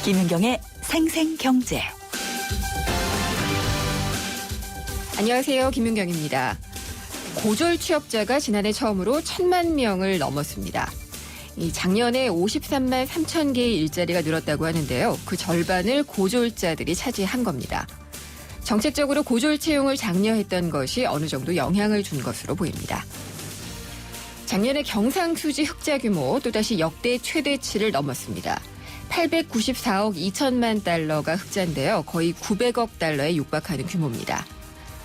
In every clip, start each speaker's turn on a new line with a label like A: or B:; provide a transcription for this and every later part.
A: 김윤경의 생생경제.
B: 안녕하세요. 김윤경입니다. 고졸 취업자가 지난해 처음으로 1,000만 명을 넘었습니다. 작년에 53만 3천 개의 일자리가 늘었다고 하는데요. 그 절반을 고졸자들이 차지한 겁니다. 정책적으로 고졸 채용을 장려했던 것이 어느 정도 영향을 준 것으로 보입니다. 작년에 경상수지 흑자 규모 또다시 역대 최대치를 넘었습니다. 894억 2천만 달러가 흑자인데요. 거의 900억 달러에 육박하는 규모입니다.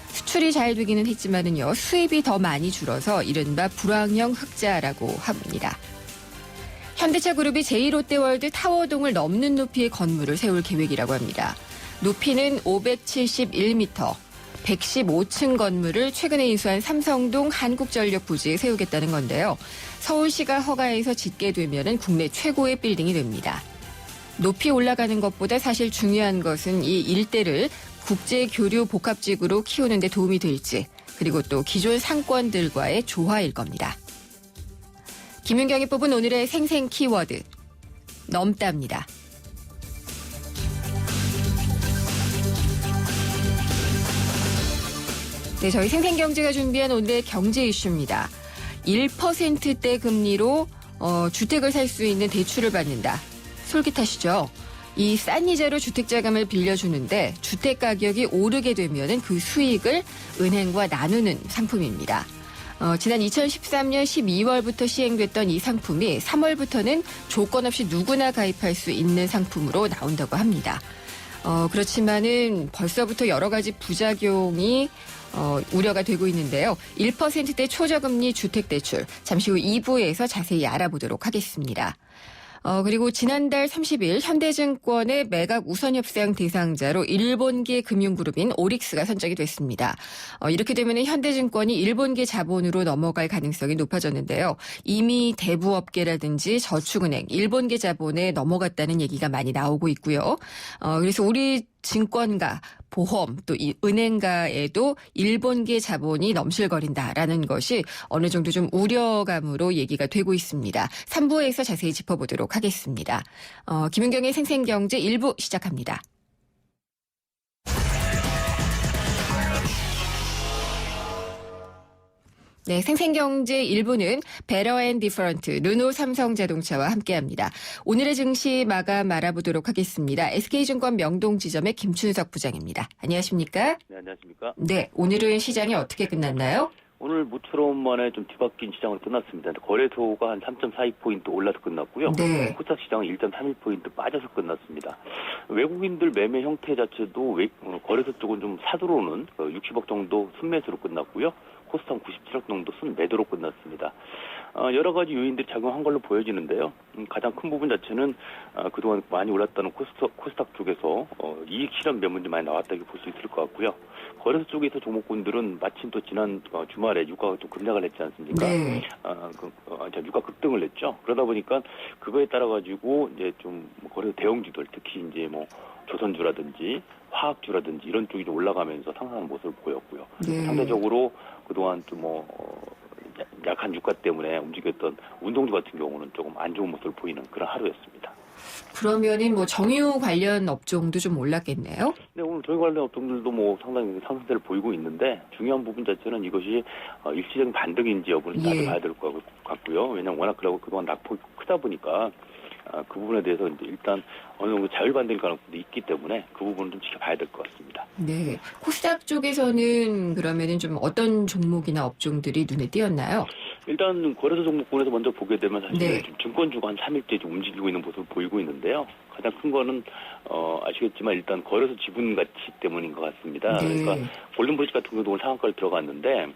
B: 수출이 잘 되기는 했지만은요, 수입이 더 많이 줄어서 이른바 불황형 흑자라고 합니다. 현대차 그룹이 제2롯데월드 타워동을 넘는 높이의 건물을 세울 계획이라고 합니다. 높이는 571m, 115층 건물을 최근에 인수한 삼성동 한국전력 부지에 세우겠다는 건데요. 서울시가 허가해서 짓게 되면은 국내 최고의 빌딩이 됩니다. 높이 올라가는 것보다 사실 중요한 것은 이 일대를 국제교류 복합지구로 키우는 데 도움이 될지, 그리고 또 기존 상권들과의 조화일 겁니다. 김윤경이 뽑은 오늘의 생생 키워드, 넘답니다. 네, 저희 생생경제가 준비한 오늘의 경제 이슈입니다. 1%대 금리로 주택을 살 수 있는 대출을 받는다. 솔깃하시죠? 이 싼 이자로 주택자금을 빌려주는데 주택 가격이 오르게 되면 그 수익을 은행과 나누는 상품입니다. 지난 2013년 12월부터 시행됐던 이 상품이 3월부터는 조건 없이 누구나 가입할 수 있는 상품으로 나온다고 합니다. 그렇지만은 벌써부터 여러 가지 부작용이 우려가 되고 있는데요. 1%대 초저금리 주택대출, 잠시 후 2부에서 자세히 알아보도록 하겠습니다. 그리고 지난달 30일 현대증권의 매각 우선협상 대상자로 일본계 금융그룹인 오릭스가 선정이 됐습니다. 이렇게 되면 현대증권이 일본계 자본으로 넘어갈 가능성이 높아졌는데요. 이미 대부업계라든지 저축은행, 일본계 자본에 넘어갔다는 얘기가 많이 나오고 있고요. 그래서 우리 증권가, 보험, 또 이 은행가에도 일본계 자본이 넘실거린다라는 것이 어느 정도 좀 우려감으로 얘기가 되고 있습니다. 3부에서 자세히 짚어보도록 하겠습니다. 김윤경의 생생경제 1부 시작합니다. 네, 생생경제 1부는 베러 앤 디퍼런트, 르노 삼성자동차와 함께합니다. 오늘의 증시 마감 알아보도록 하겠습니다. SK증권 명동지점의 김춘석 부장입니다. 안녕하십니까?
C: 네, 안녕하십니까?
B: 네, 오늘은 시장이 어떻게 끝났나요?
C: 오늘 모처럼 만에 좀 뒤바뀐 시장으로 끝났습니다. 거래소가 한 3.42포인트 올라서 끝났고요.
B: 네.
C: 코스닥 시장은 1.31포인트 빠져서 끝났습니다. 외국인들 매매 형태 자체도 거래소 쪽은 좀 사들어오는 60억 정도 순매수로 끝났고요. 코스닥 97억 정도 순매도로 끝났습니다. 여러 가지 요인들이 작용한 걸로 보여지는데요. 가장 큰 부분 자체는 그동안 많이 올랐다는 코스닥 쪽에서 이익 실현 매물이 많이 나왔다고 볼 수 있을 것 같고요. 거래소 쪽에서 종목군들은 마침 또 지난 주말에 유가가 또 급락을 했지 않습니까?
B: 네.
C: 유가 급등을 했죠. 그러다 보니까 그거에 따라 가지고 이제 좀 거래소 대형주들, 특히 이제 뭐 조선주라든지 화학주라든지 이런 쪽이 좀 올라가면서 상승하는 모습을 보였고요.
B: 네.
C: 상대적으로 그동안 좀 약한 유가 때문에 움직였던 운동주 같은 경우는 조금 안 좋은 모습을 보이는 그런 하루였습니다.
B: 그러면은 뭐 정유 관련 업종도 좀 올랐겠네요?
C: 네, 오늘 정유 관련 업종들도 상당히 상승세를 보이고 있는데 중요한 부분 자체는 이것이 일시적인 반등인지 여부는 따져 봐야 될 것 같고요. 왜냐하면 워낙 그동안 낙폭이 크다 보니까 그 부분에 대해서 이제 일단 어느 정도 자율반등일 가능성도 있기 때문에 그 부분은 좀 지켜봐야 될 것 같습니다.
B: 네. 코스닥 쪽에서는 그러면은 좀 어떤 종목이나 업종들이 눈에 띄었나요?
C: 일단 거래소 종목군에서 먼저 보게 되면 사실
B: 네.
C: 지금 증권주가 한 3일째 좀 움직이고 있는 모습을 보이고 있는데요. 가장 큰 거는 아시겠지만 일단 거래소 지분 가치 때문인 것 같습니다.
B: 네.
C: 그러니까 골든브릿지 같은 경우도 오늘 상한가를 들어갔는데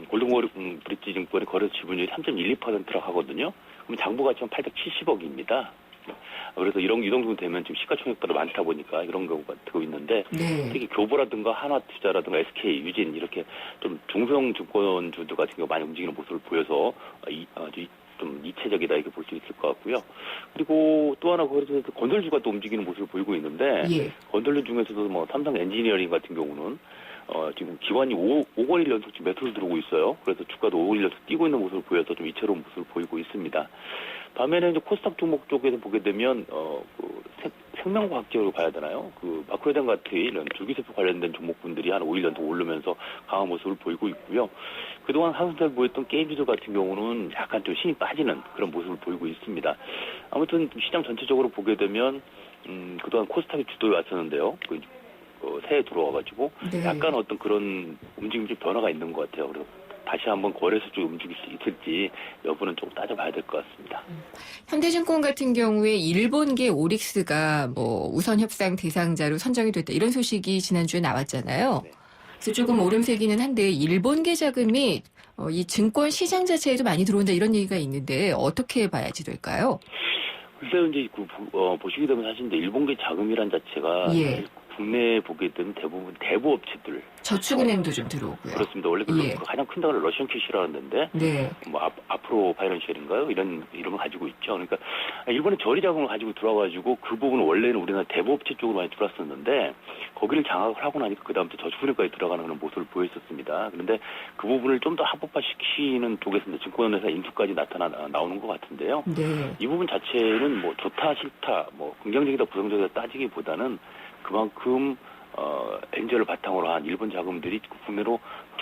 C: 골든브릿지 증권의 거래소 지분율이 3.12%라고 하거든요. 그럼 장부 가치는 870억입니다. 그래서 이 정도 되면 지금 시가총액보다 많다 보니까 이런 경우가 되고 있는데
B: 네.
C: 특히 교보라든가 하나투자라든가 SK, 유진 이렇게 좀 중소형 증권주들 같은 경우 많이 움직이는 모습을 보여서 좀 이체적이다 이렇게 볼 수 있을 것 같고요. 그리고 또 하나 거기서 건설주가 또 움직이는 모습을 보이고 있는데 건설주 중에서도 삼성 엔지니어링 같은 경우는 지금 기관이 5거일 연속 지금 매수를 들어오고 있어요. 그래서 주가도 5일 연속 뛰고 있는 모습을 보여서 좀 이채로운 모습을 보이고 있습니다. 반면에 이제 코스닥 종목 쪽에서 보게 되면 생명과학적으로 봐야 되나요? 마크로덴 같은 이런 줄기세포 관련된 종목분들이 한 5일 연속 오르면서 강한 모습을 보이고 있고요. 그동안 하승세를 보였던 게임주들 같은 경우는 약간 좀 신이 빠지는 그런 모습을 보이고 있습니다. 아무튼 시장 전체적으로 보게 되면 그동안 코스닥이 주도에 왔었는데요. 새해 들어와가지고
B: 네.
C: 약간 어떤 그런 움직임 좀 변화가 있는 것 같아요. 그래서 다시 한번 거래소 쪽에 움직일 수 있을지 여부는 좀 따져봐야 될 것 같습니다.
B: 현대증권 같은 경우에 일본계 오릭스가 뭐 우선 협상 대상자로 선정이 됐다 이런 소식이 지난주에 나왔잖아요.
C: 네.
B: 그래서 조금 오름세기는 한데 일본계 자금이 이 증권 시장 자체에도 많이 들어온다 이런 얘기가 있는데 어떻게 봐야지 될까요?
C: 글쎄요, 이제 보시게 되면 사실 이제 일본계 자금이란 자체가
B: 예.
C: 국내에 보게 되면 대부분 대부업체들.
B: 저축은행도 좀 들어오고요.
C: 그렇습니다. 원래
B: 예.
C: 가장 큰 단어를 러시안 캐시라고 하는데
B: 네.
C: 앞으로 파이낸셜인가요? 이런 이름을 가지고 있죠. 그러니까 일본의 저리 자금을 가지고 들어와가지고 그 부분은 원래는 우리나라 대부업체 쪽으로 많이 들어왔었는데 거기를 장악을 하고 나니까 그 다음부터 저축은행까지 들어가는 그런 모습을 보였었습니다. 그런데 그 부분을 좀 더 합법화시키는 쪽에서 이제 증권회사 인수까지 나오는 것 같은데요.
B: 네.
C: 이 부분 자체는 뭐 좋다 싫다 뭐 긍정적이다 부정적이다 따지기보다는 그만큼 엔젤을 바탕으로 한 일본 자금들이 국내로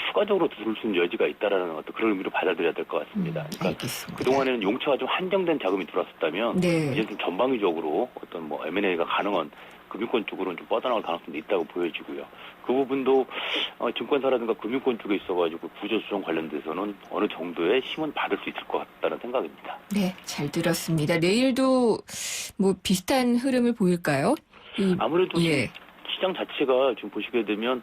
C: 추가적으로 들어올 수 있는 여지가 있다라는 어떤 그런 의미로 받아들여야 될 것 같습니다. 그러니까
B: 알겠습니다.
C: 그동안에는 용처가 좀 한정된 자금이 들어왔었다면
B: 네.
C: 이제 좀 전방위적으로 어떤 뭐 M&A가 가능한 금융권 쪽으로는 좀 뻗어나갈 가능성도 있다고 보여지고요. 그 부분도 증권사라든가 금융권 쪽에 있어가지고 구조조정 관련돼서는 어느 정도의 힘은 받을 수 있을 것 같다는 생각입니다.
B: 네, 잘 들었습니다. 내일도 뭐 비슷한 흐름을 보일까요?
C: 아무래도
B: 예.
C: 시장 자체가 지금 보시게 되면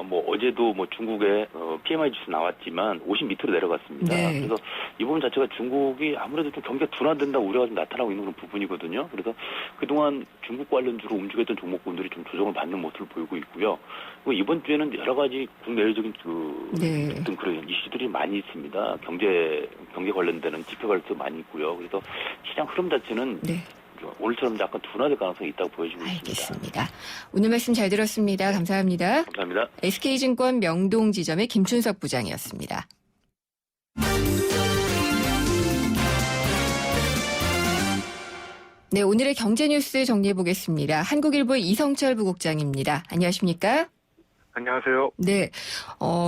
C: 뭐 어제도 뭐 중국의 PMI 지수 나왔지만 50 밑으로 내려갔습니다.
B: 네.
C: 그래서 이 부분 자체가 중국이 아무래도 좀 경기가 둔화된다 우려가 좀 나타나고 있는 그런 부분이거든요. 그래서 그동안 중국 관련주로 움직였던 종목군들이 좀 조정을 받는 모습을 보이고 있고요. 그리고 이번 주에는 여러 가지 국내외적인
B: 네.
C: 어떤 그런 이슈들이 많이 있습니다. 경제 관련되는 지표 발표 많이 있고요. 그래서 시장 흐름 자체는
B: 네.
C: 오늘처럼 약간 둔화될 가능성이 있다고 보여지고 있습니다.
B: 알겠습니다. 오늘 말씀 잘 들었습니다. 감사합니다.
C: 감사합니다.
B: SK증권 명동지점의 김춘석 부장이었습니다. 네, 오늘의 경제뉴스 정리해보겠습니다. 한국일보의 이성철 부국장입니다. 안녕하십니까?
D: 안녕하세요.
B: 네,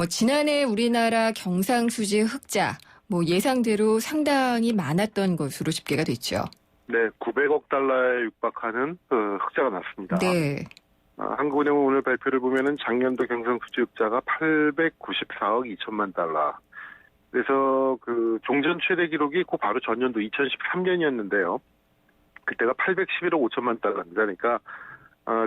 B: 지난해 우리나라 경상수지 흑자, 뭐 예상대로 상당히 많았던 것으로 집계가 됐죠.
D: 네, 900억 달러에 육박하는 흑자가 났습니다.
B: 네.
D: 한국은행은 오늘 발표를 보면은 작년도 경상수지 흑자가 894억 2천만 달러. 그래서 종전 최대 기록이 그 바로 전년도 2013년이었는데요. 그때가 811억 5천만 달러입니다. 그러니까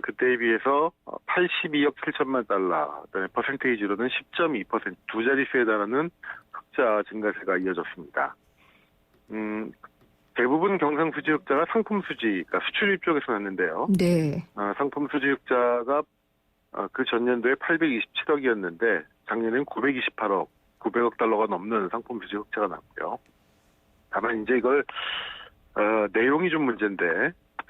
D: 그때에 비해서 82억 7천만 달러, 그다음에 퍼센테이지로는 10.2%, 두 자릿수에 달하는 흑자 증가세가 이어졌습니다. 대부분 경상수지 흑자가 상품수지, 그러니까 수출입 쪽에서 났는데요.
B: 네.
D: 상품수지 흑자가 그 전년도에 827억이었는데 작년에는 928억, 900억 달러가 넘는 상품수지 흑자가 났고요. 다만 이제 이걸 내용이 좀 문제인데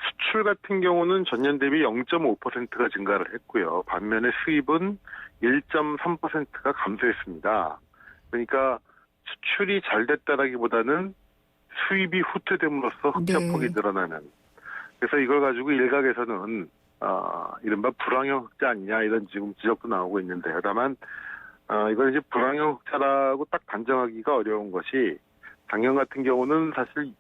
D: 수출 같은 경우는 전년 대비 0.5%가 증가를 했고요. 반면에 수입은 1.3%가 감소했습니다. 그러니까 수출이 잘 됐다라기보다는 수입이 후퇴됨으로써 흑자폭이 늘어나는. 그래서 이걸 가지고 일각에서는 이른바 불황형 흑자 아니냐 이런 지금 지적도 나오고 있는데요. 다만 이걸 이제 불황형 흑자라고 딱 단정하기가 어려운 것이 작년 같은 경우는 사실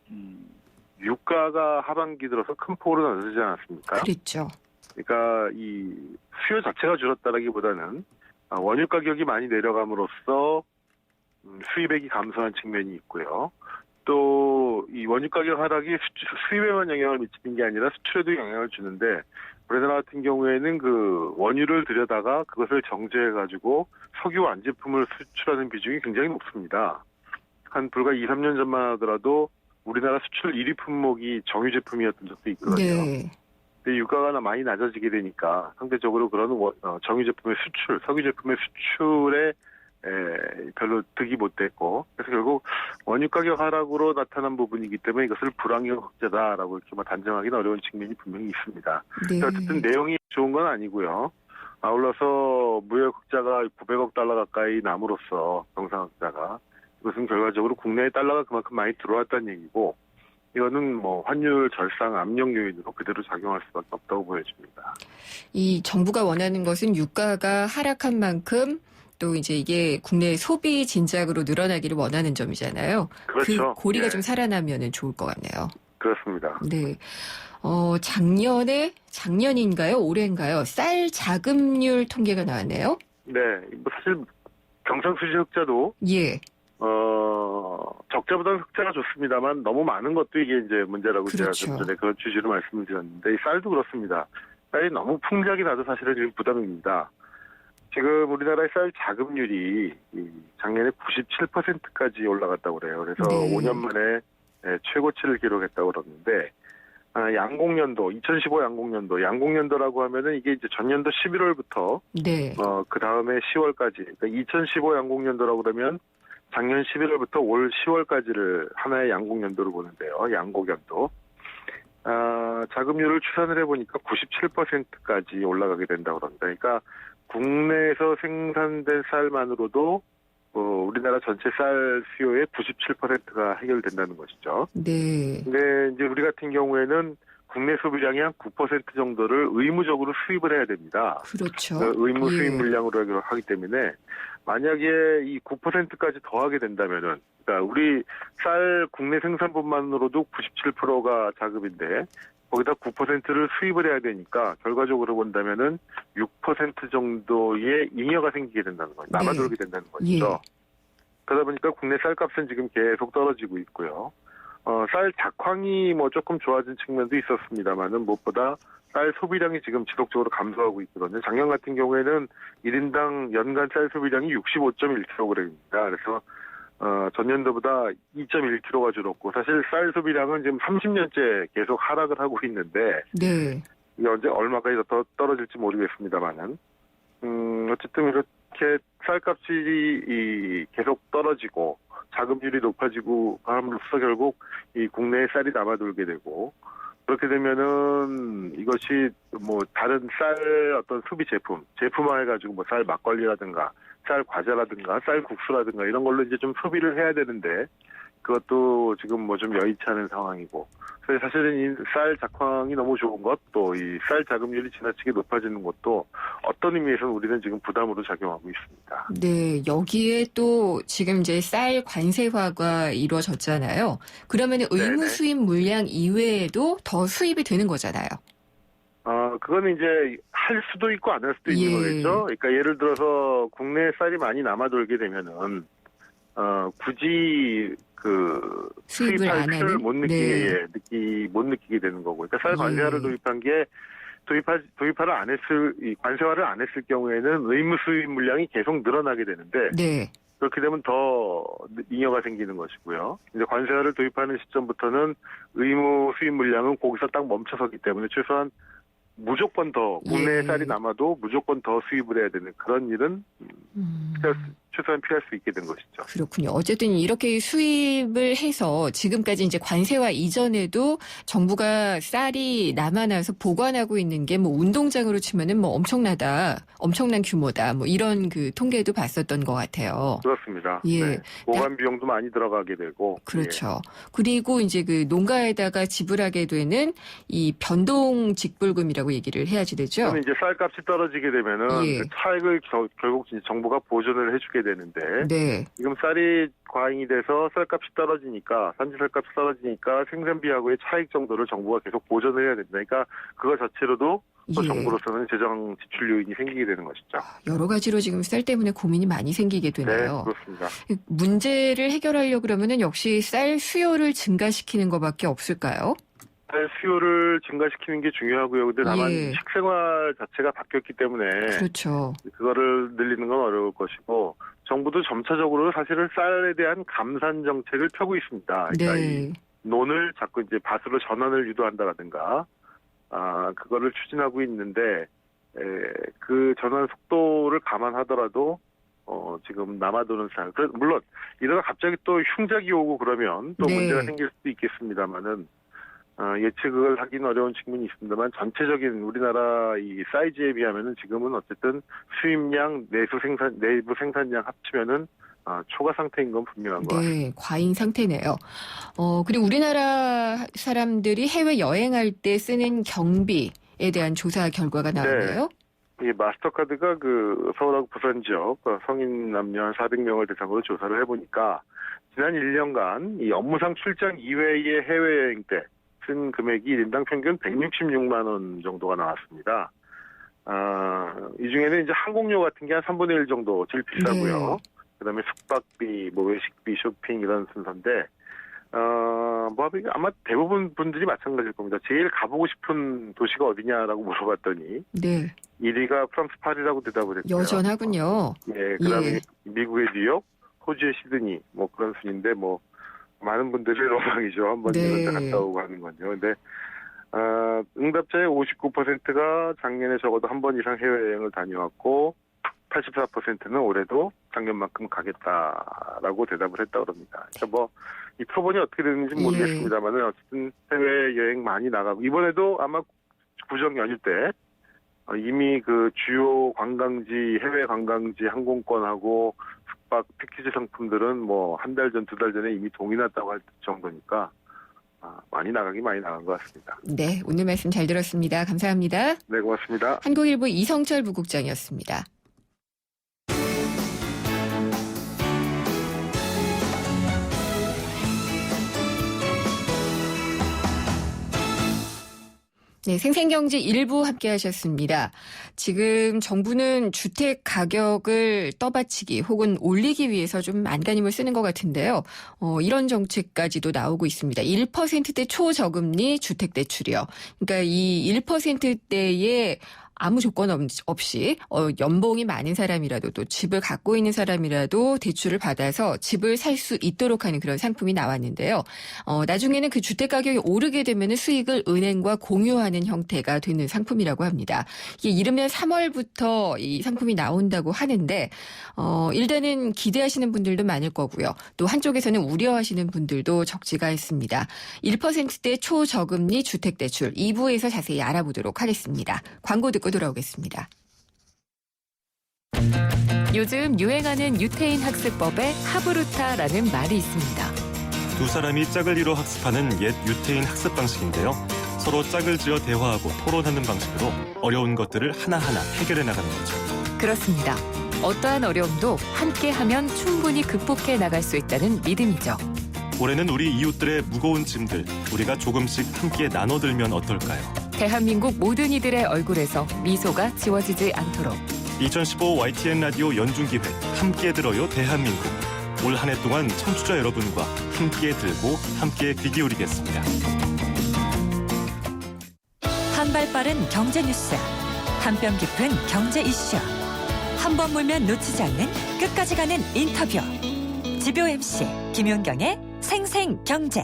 D: 유가가 하반기 들어서 큰 폭으로 낮아지지 않았습니까?
B: 그렇죠.
D: 그러니까 이 수요 자체가 줄었다라기보다는 원유 가격이 많이 내려감으로써 수입액이 감소한 측면이 있고요. 또 이 원유 가격 하락이 수입에만 영향을 미치는 게 아니라 수출에도 영향을 주는데 우리나라 같은 경우에는 그 원유를 들여다가 그것을 정제해가지고 석유 완제품을 수출하는 비중이 굉장히 높습니다. 한 불과 2, 3년 전만 하더라도 우리나라 수출 1위 품목이 정유 제품이었던 적도 있거든요.
B: 네.
D: 근데 유가가 많이 낮아지게 되니까 상대적으로 그런 정유 제품의 수출, 석유 제품의 수출에 별로 득이 못 됐고, 그래서 결국 원유 가격 하락으로 나타난 부분이기 때문에 이것을 불황형 흑자다라고 이렇게 단정하기는 어려운 측면이 분명히 있습니다.
B: 네.
D: 어쨌든 내용이 좋은 건 아니고요. 아울러서 무역 흑자가 900억 달러 가까이 남으로써 경상 흑자가 이것은 결과적으로 국내에 달러가 그만큼 많이 들어왔다는 얘기고, 이거는 뭐 환율 절상 압력 요인으로 그대로 작용할 수밖에 없다고 보여집니다.
B: 이 정부가 원하는 것은 유가가 하락한 만큼 또 이제 이게 국내 소비 진작으로 늘어나기를 원하는 점이잖아요.
D: 그렇죠.
B: 그 고리가
D: 예.
B: 좀 살아나면은 좋을 것 같네요.
D: 그렇습니다.
B: 네. 작년인가요? 올해인가요? 쌀 자급률 통계가 나왔네요.
D: 네, 뭐 사실 경상수지 흑자도
B: 예.
D: 적자보다는 흑자가 좋습니다만 너무 많은 것도 이게 이제 문제라고 제가
B: 그렇죠.
D: 좀 전에 그런 취지로 말씀을 드렸는데 이 쌀도 그렇습니다. 쌀이 너무 풍작이 나도 사실은 지금 부담입니다. 지금 우리나라의 쌀 자급률이 작년에 97%까지 올라갔다고 그래요. 그래서
B: 네.
D: 5년 만에 최고치를 기록했다고 그러는데 양공년도 2015 양공년도라고 하면은 이게 이제 전년도 11월부터
B: 네.
D: 그 다음에 10월까지 그러니까 2015 양공년도라고 그러면 작년 11월부터 올 10월까지를 하나의 양공연도로 보는데요. 양곡연도. 자급률을 추산을 해보니까 97%까지 올라가게 된다고 합니다. 그러니까 국내에서 생산된 쌀만으로도 우리나라 전체 쌀 수요의 97%가 해결된다는 것이죠.
B: 네.
D: 근데 이제 우리 같은 경우에는 국내 소비량의 한 9% 정도를 의무적으로 수입을 해야 됩니다.
B: 그렇죠.
D: 의무 수입
B: 예.
D: 물량으로 하기 때문에 만약에 이 9%까지 더하게 된다면은, 그러니까 우리 쌀 국내 생산분만으로도 97%가 자급인데 거기다 9%를 수입을 해야 되니까 결과적으로 본다면은 6% 정도의 잉여가 생기게 된다는 거죠. 남아돌게 된다는 것이죠.
B: 예.
D: 그러다 보니까 국내 쌀값은 지금 계속 떨어지고 있고요. 쌀 작황이 뭐 조금 좋아진 측면도 있었습니다만은 무엇보다 쌀 소비량이 지금 지속적으로 감소하고 있거든요. 작년 같은 경우에는 1인당 연간 쌀 소비량이 65.1kg입니다. 그래서 전년도보다 2.1kg가 줄었고 사실 쌀 소비량은 지금 30년째 계속 하락을 하고 있는데
B: 네.
D: 이게 언제 얼마까지 더 떨어질지 모르겠습니다만은 어쨌든 이렇게 쌀값이 계속 떨어지고 자급률이 높아지고 함으로써 결국 이 국내에 쌀이 남아돌게 되고 그렇게 되면은 이것이 뭐 다른 쌀 어떤 소비 제품화해가지고 뭐 쌀 막걸리라든가 쌀 과자라든가 쌀 국수라든가 이런 걸로 이제 좀 소비를 해야 되는데 그것도 지금 뭐 좀 여의치 않은 상황이고 그래서 사실은 이 쌀 작황이 너무 좋은 것 또 이 쌀 자급률이 지나치게 높아지는 것도 어떤 의미에서는 우리는 지금 부담으로 작용하고 있습니다.
B: 네. 여기에 또 지금 이제 쌀 관세화가 이루어졌잖아요. 그러면 의무
D: 네네.
B: 수입 물량 이외에도 더 수입이 되는 거잖아요.
D: 그거는 이제 할 수도 있고 안 할 수도 있는
B: 예.
D: 거겠죠. 그러니까 예를 들어서 국내 쌀이 많이 남아돌게 되면은 굳이 그
B: 수입을
D: 수입할
B: 안
D: 필요를
B: 하는?
D: 못 느끼게 되는 거고. 그러니까 쌀 관세화를
B: 예.
D: 도입한 게 이 관세화를 안 했을 경우에는 의무 수입 물량이 계속 늘어나게 되는데
B: 네.
D: 그렇게 되면 더 잉여가 생기는 것이고요. 이제 관세화를 도입하는 시점부터는 의무 수입 물량은 거기서 딱 멈춰서기 때문에 최소한 무조건 더 국내에
B: 예.
D: 쌀이 남아도 무조건 더 수입을 해야 되는 그런 일은 최소한 피할 수 있게 된 것이죠.
B: 그렇군요. 어쨌든 이렇게 수입을 해서 지금까지 이제 관세화 이전에도 정부가 쌀이 남아나서 보관하고 있는 게 뭐 운동장으로 치면은 뭐 엄청난 규모다. 뭐 이런 그 통계도 봤었던 것 같아요.
D: 그렇습니다.
B: 예.
D: 네. 보관 비용도 많이 들어가게 되고.
B: 그렇죠. 그리고 이제 그 농가에다가 지불하게 되는 이 변동 직불금이라고 얘기를 해야지 되죠.
D: 그러면 이제 쌀값이 떨어지게 되면은
B: 예.
D: 그 차익을 결국 이제 정부가 보존을 해주게 되는데
B: 네.
D: 지금 쌀이 과잉이 돼서 쌀값이 떨어지니까 산지 쌀값이 떨어지니까 생산비하고의 차익 정도를 정부가 계속 보존을 해야 된다. 그러니까 그거 자체로도 또
B: 예.
D: 정부로서는 재정 지출 요인이 생기게 되는 것이죠.
B: 여러 가지로 지금 쌀 때문에 고민이 많이 생기게
D: 네,
B: 되네요.
D: 그렇습니다.
B: 문제를 해결하려고 그러면은 역시 쌀 수요를 증가시키는 것밖에 없을까요?
D: 쌀 수요를 증가시키는 게 중요하고요. 근데 다만
B: 예.
D: 식생활 자체가 바뀌었기 때문에
B: 그렇죠.
D: 그거를 늘리는 건 어려울 것이고 정부도 점차적으로 사실은 쌀에 대한 감산 정책을 펴고 있습니다. 그러니까 이
B: 네.
D: 논을 자꾸 이제 밭으로 전환을 유도한다라든가 그거를 추진하고 있는데 그 전환 속도를 감안하더라도 지금 남아도는 쌀 물론 이러다 갑자기 또 흉작이 오고 그러면 또
B: 네.
D: 문제가 생길 수도 있겠습니다만은 예측을 하기는 어려운 측면이 있습니다만 전체적인 우리나라 이 사이즈에 비하면은 지금은 어쨌든 수입량, 내부 생산량 합치면은 초과 상태인 건 분명한 것 같습니다.
B: 네, 과잉 상태네요. 그리고 우리나라 사람들이 해외 여행할 때 쓰는 경비에 대한 조사 결과가 나왔네요.
D: 이 마스터카드가 그 서울하고 부산 지역 성인 남녀 한 400명을 대상으로 조사를 해보니까 지난 1년간 이 업무상 출장 이외의 해외여행 때 쓴 금액이 1인당 평균 166만 원 정도가 나왔습니다. 이 중에는 이제 항공료 같은 게 한 3분의 1 정도 제일 비싸고요.
B: 네.
D: 그다음에 숙박비, 뭐 외식비, 쇼핑 이런 순서인데 아마 대부분 분들이 마찬가지일 겁니다. 제일 가보고 싶은 도시가 어디냐라고 물어봤더니
B: 네,
D: 1위가 프랑스 파리라고 대답을 했고요.
B: 여전하군요.
D: 예, 그다음에
B: 예.
D: 미국의 뉴욕, 호주의 시드니 뭐 그런 순인데 뭐 많은 분들이 로망이죠. 한번
B: 네.
D: 이런 데 갔다 오고 하는 건요. 근데 응답자의 59%가 작년에 적어도 한 번 이상 해외여행을 다녀왔고 84%는 올해도 작년만큼 가겠다라고 대답을 했다고 합니다. 그러니까 뭐 이 표본이 어떻게 되는지 모르겠습니다만은 어쨌든 해외여행 많이 나가고 이번에도 아마 구정 연휴 때 이미 그 주요 관광지, 해외 관광지 항공권하고 숙박 패키지 상품들은 뭐 한 달 전, 두 달 전에 이미 동이 났다고 할 정도니까 많이 나간 것 같습니다.
B: 네, 오늘 말씀 잘 들었습니다. 감사합니다.
D: 네, 고맙습니다.
B: 한국일보 이성철 부국장이었습니다. 네, 생생경제 일부 함께 하셨습니다. 지금 정부는 주택 가격을 떠받치기 혹은 올리기 위해서 좀 안간힘을 쓰는 것 같은데요. 이런 정책까지도 나오고 있습니다. 1%대 초저금리 주택대출이요. 그러니까 이 1%대의 아무 조건 없이 연봉이 많은 사람이라도 또 집을 갖고 있는 사람이라도 대출을 받아서 집을 살 수 있도록 하는 그런 상품이 나왔는데요. 나중에는 그 주택 가격이 오르게 되면 수익을 은행과 공유하는 형태가 되는 상품이라고 합니다. 이게 이르면 3월부터 이 상품이 나온다고 하는데 일단은 기대하시는 분들도 많을 거고요. 또 한쪽에서는 우려하시는 분들도 적지가 않습니다. 1%대 초저금리 주택대출 2부에서 자세히 알아보도록 하겠습니다. 광고 듣고 돌아오겠습니다.
E: 요즘 유행하는 유태인 학습법에 하브루타라는 말이 있습니다.
F: 두 사람이 짝을 이뤄 학습하는 옛 유태인 학습 방식인데요. 서로 짝을 지어 대화하고 토론하는 방식으로 어려운 것들을 하나하나 해결해 나가는 거죠.
E: 그렇습니다. 어떠한 어려움도 함께하면 충분히 극복해 나갈 수 있다는 믿음이죠.
F: 올해는 우리 이웃들의 무거운 짐들 우리가 조금씩 함께 나눠들면 어떨까요?
E: 대한민국 모든 이들의 얼굴에서 미소가 지워지지 않도록
F: 2015 YTN 라디오 연중기획 함께 들어요 대한민국. 올 한 해 동안 청취자 여러분과 함께 들고 함께 귀 기울이겠습니다.
A: 한 발 빠른 경제 뉴스, 한 뼘 깊은 경제 이슈, 한 번 물면 놓치지 않는 끝까지 가는 인터뷰. 지표 MC 김윤경의 생생경제.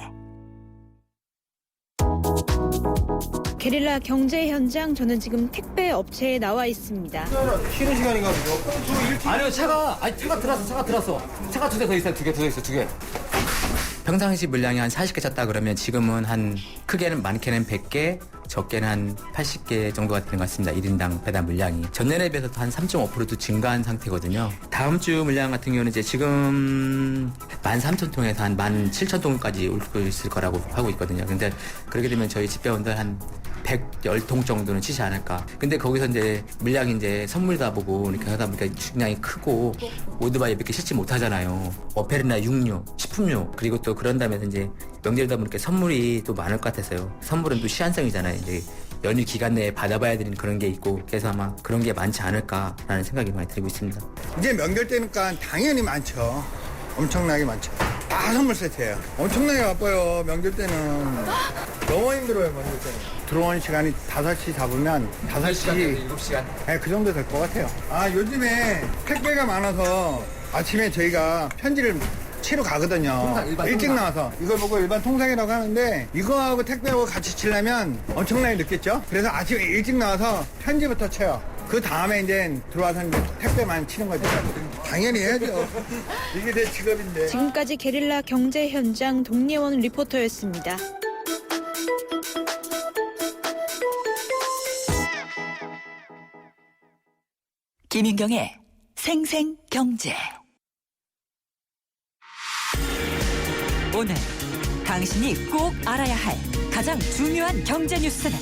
G: 게릴라 경제 현장, 저는 지금 택배 업체에 나와 있습니다.
H: 쉬는 시간인가 보죠. 아니요, 차가 들어왔어. 차가 두 대 더 있어요. 두 개.
I: 평상시 물량이 한 40개 찼다 그러면 지금은 한 크게는 많게는 100개, 적게는 한 80개 정도가 되는 것 같습니다. 1인당 배달 물량이. 전년에 비해서 한 3.5% 증가한 상태거든요. 다음 주 물량 같은 경우는 이제 지금 13,000통에서 한 17,000통까지 올 수 있을 거라고 하고 있거든요. 근데 그렇게 되면 저희 집배원들 한 110통 정도는 치지 않을까. 근데 거기서 이제 물량이 이제 선물이다 보고 이렇게 하다 보니까 중량이 크고 오토바이 몇 개 싣지 못하잖아요. 어페르나 육류, 식품류, 그리고 또 그런 다음에 이제 명절이다 보니까 선물이 또 많을 것 같아서요. 선물은 또 시한성이잖아요. 이제 연휴 기간 내에 받아봐야 되는 그런 게 있고, 그래서 아마 그런 게 많지 않을까라는 생각이 많이 들고 있습니다.
J: 이제 명절 때니까 당연히 많죠. 엄청나게 많죠. 다 선물 세트예요. 엄청나게 바빠요. 명절 때는 너무 힘들어요. 명절 때는 들어오는 시간이 5시 잡으면 5시
I: 7시간?
J: 네, 그 정도 될 것 같아요. 요즘에 택배가 많아서 아침에 저희가 편지를 치러 가거든요. 일찍 나와서 이걸 보고 일반 통상이라고 하는데, 이거하고 택배하고 같이 치려면 엄청나게 늦겠죠. 그래서 아침에 일찍 나와서 편지부터 쳐요. 그 다음에 이제 들어와서 이제 택배만 치는 거죠. 당연히 해야죠. 이게 내 직업인데.
G: 지금까지 게릴라 경제 현장 동예원 리포터였습니다.
A: 김윤경의 생생경제. 오늘 당신이 꼭 알아야 할 가장 중요한 경제 뉴스는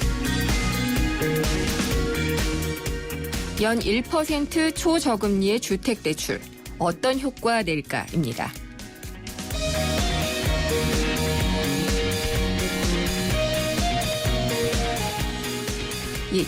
B: 연 1% 초저금리의 주택대출 어떤 효과 낼까입니다.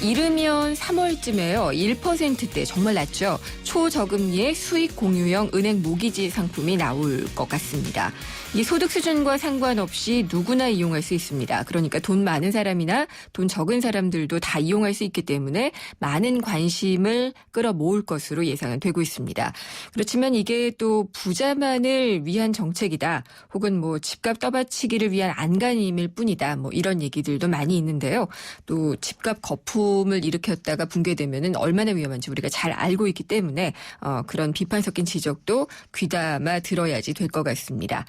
B: 이르면 3월쯤에요. 1%대 정말 낮죠. 초저금리의 수익 공유형 은행 모기지 상품이 나올 것 같습니다. 이 소득 수준과 상관없이 누구나 이용할 수 있습니다. 그러니까 돈 많은 사람이나 돈 적은 사람들도 다 이용할 수 있기 때문에 많은 관심을 끌어모을 것으로 예상은 되고 있습니다. 그렇지만 이게 또 부자만을 위한 정책이다. 혹은 뭐 집값 떠받치기를 위한 안간힘일 뿐이다. 뭐 이런 얘기들도 많이 있는데요. 또 집값 거품을 일으켰다가 붕괴되면은 얼마나 위험한지 우리가 잘 알고 있기 때문에 그런 비판 섞인 지적도 귀담아 들어야지 될 것 같습니다.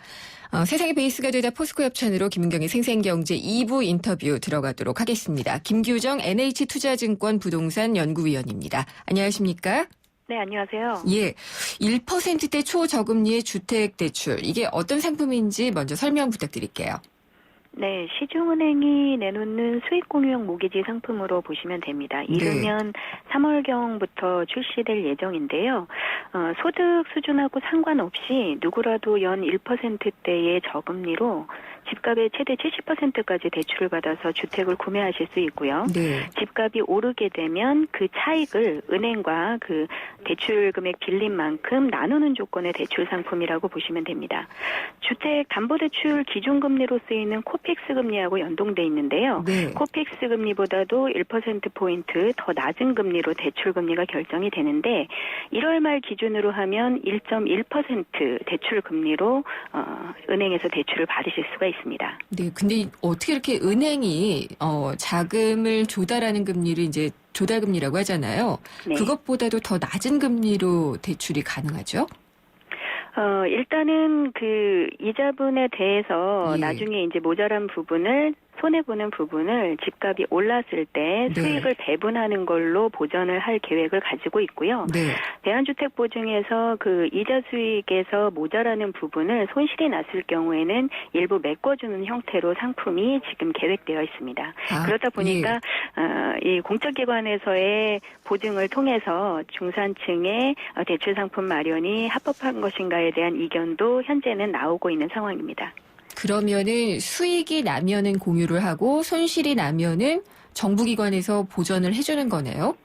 B: 세상의 베이스가 되다 포스코 협찬으로 김은경의 생생경제 2부 인터뷰 들어가도록 하겠습니다. 김규정 NH투자증권 부동산 연구위원입니다. 안녕하십니까?
K: 네, 안녕하세요.
B: 예, 1%대 초저금리의 주택대출 이게 어떤 상품인지 먼저 설명 부탁드릴게요.
K: 네, 시중은행이 내놓는 수익공유형 모기지 상품으로 보시면 됩니다. 이르면 3월경부터 출시될 예정인데요. 소득 수준하고 상관없이 누구라도 연 1%대의 저금리로 집값의 최대 70%까지 대출을 받아서 주택을 구매하실 수 있고요.
B: 네.
K: 집값이 오르게 되면 그 차익을 은행과 그 대출 금액 빌린 만큼 나누는 조건의 대출 상품이라고 보시면 됩니다. 주택담보대출 기준금리로 쓰이는 코픽스 금리하고 연동돼 있는데요.
B: 네.
K: 코픽스 금리보다도 1%포인트 더 낮은 금리로 대출 금리가 결정이 되는데 1월 말 기준으로 하면 1.1% 대출 금리로 은행에서 대출을 받으실 수가 있습니다.
B: 네, 근데 어떻게 이렇게 은행이 자금을 조달하는 금리를 이제 조달금리라고 하잖아요.
K: 네.
B: 그것보다도 더 낮은 금리로 대출이 가능하죠?
K: 일단은 그 이자분에 대해서
B: 예.
K: 나중에 이제 모자란 부분을 손해보는 부분을 집값이 올랐을 때 수익을 배분하는 걸로 보전을 할 계획을 가지고 있고요.
B: 네.
K: 대한주택보증에서 그 이자 수익에서 모자라는 부분을 손실이 났을 경우에는 일부 메꿔주는 형태로 상품이 지금 계획되어 있습니다. 그러다 보니까 이 공적기관에서의 보증을 통해서 중산층의 대출 상품 마련이 합법한 것인가에 대한 이견도 현재는 나오고 있는 상황입니다.
B: 그러면은 수익이 나면은 공유를 하고 손실이 나면은 정부기관에서 보전을 해주는 거네요?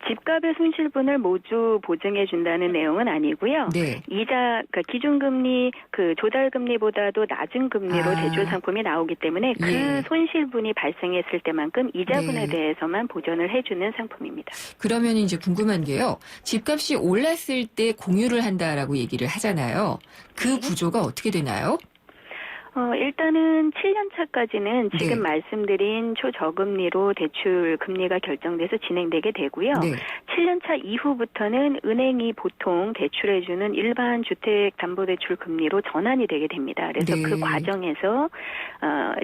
K: 집값의 손실분을 모두 보증해 준다는 내용은 아니고요.
B: 네.
K: 이자, 그러니까 기준금리, 그 조달금리보다도 낮은 금리로 대출 상품이 나오기 때문에 그 손실분이 발생했을 때만큼 이자분에 대해서만 보전을 해주는 상품입니다.
B: 그러면 이제 궁금한 게요. 집값이 올랐을 때 공유를 한다라고 얘기를 하잖아요. 그 구조가 어떻게 되나요?
K: 일단은 7년 차까지는 지금 말씀드린 초저금리로 대출 금리가 결정돼서 진행되게 되고요. 7년 차 이후부터는 은행이 보통 대출해주는 일반 주택담보대출 금리로 전환이 되게 됩니다. 그래서 그 과정에서